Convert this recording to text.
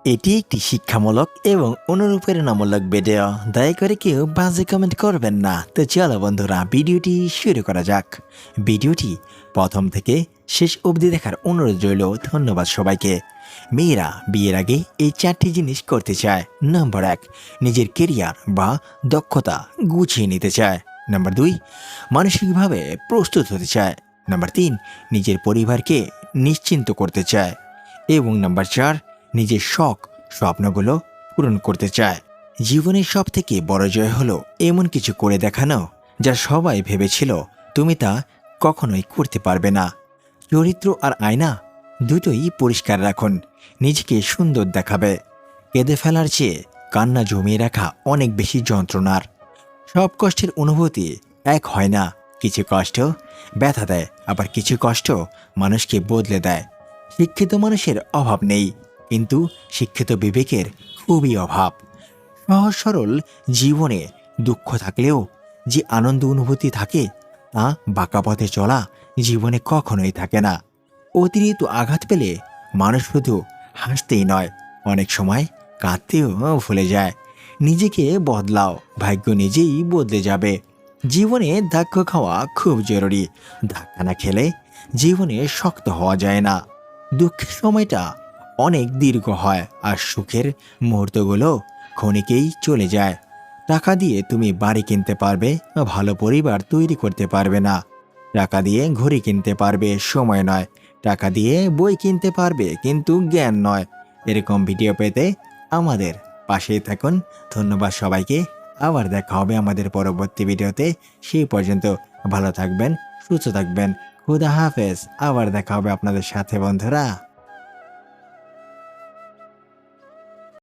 এটি একটি শিক্ষামূলক এবং অনুপ্রেরণামূলক ভিডিও। দয়া করে কেউ বাজে কমেন্ট করবেন না। তো চলো বন্ধুরা, ভিডিওটি শুরু করা যাক। ভিডিওটি প্রথম থেকে শেষ অবধি দেখার অনুরোধ রইল। ধন্যবাদ সবাইকে। মেয়েরা বিয়ের আগে এই 4টি জিনিস করতে চায়। নাম্বার 1, নিজের কেরিয়ার বা দক্ষতা গুছিয়ে নিতে চায়। নাম্বার 2, মানসিকভাবে প্রস্তুত হতে চায়। নাম্বার 3, নিজের পরিবারকে নিশ্চিন্ত করতে চায়। এবং নাম্বার 4, নিজের শখ স্বপ্নগুলো পূরণ করতে চায়। জীবনের সব থেকে বড় জয় হলো এমন কিছু করে দেখানো যা সবাই ভেবেছিল তুমি তা কখনোই করতে পারবে না। চরিত্র আর আয়না দুটোই পরিষ্কার রাখুন, নিজেকে সুন্দর দেখাবে। কেঁদে ফেলার চেয়ে কান্না জমিয়ে রাখা অনেক বেশি যন্ত্রণার। সব কষ্টের অনুভূতি এক হয় না। কিছু কষ্ট ব্যথা দেয়, আবার কিছু কষ্ট মানুষকে বদলে দেয়। শিক্ষিত মানুষের অভাব নেই, কিন্তু শিক্ষিত বিবেকের খুবই অভাব। সহজ সরল জীবনে দুঃখ থাকলেও যে আনন্দ অনুভূতি থাকে তা বাঁকা পথে চলা জীবনে কখনোই থাকে না। অতিরিক্ত আঘাত পেলে মানুষ শুধু হাসতেই নয়, অনেক সময় কাঁদতেও ভুলে যায়। নিজেকে বদলাও, ভাগ্য নিজেই বদলে যাবে। জীবনে ধাক্কা খাওয়া খুব জরুরি। ধাক্কা না খেলে জীবনে শক্ত হওয়া যায় না। দুঃখের সময়টা অনেক দীর্ঘ হয়, আর সুখের মুহূর্তগুলো ক্ষণিকেই চলে যায়। টাকা দিয়ে তুমি বাড়ি কিনতে পারবে, ভালো পরিবার তৈরি করতে পারবে না। টাকা দিয়ে ঘড়ি কিনতে পারবে, সময় নয়। টাকা দিয়ে বই কিনতে পারবে, কিন্তু জ্ঞান নয়। এরকম ভিডিও পেতে আমাদের পাশেই থাকুন। ধন্যবাদ সবাইকে। আবার দেখা হবে আমাদের পরবর্তী ভিডিওতে। সেই পর্যন্ত ভালো থাকবেন, সুস্থ থাকবেন। খুদা হাফেজ। আবার দেখা হবে আপনাদের সাথে বন্ধুরা।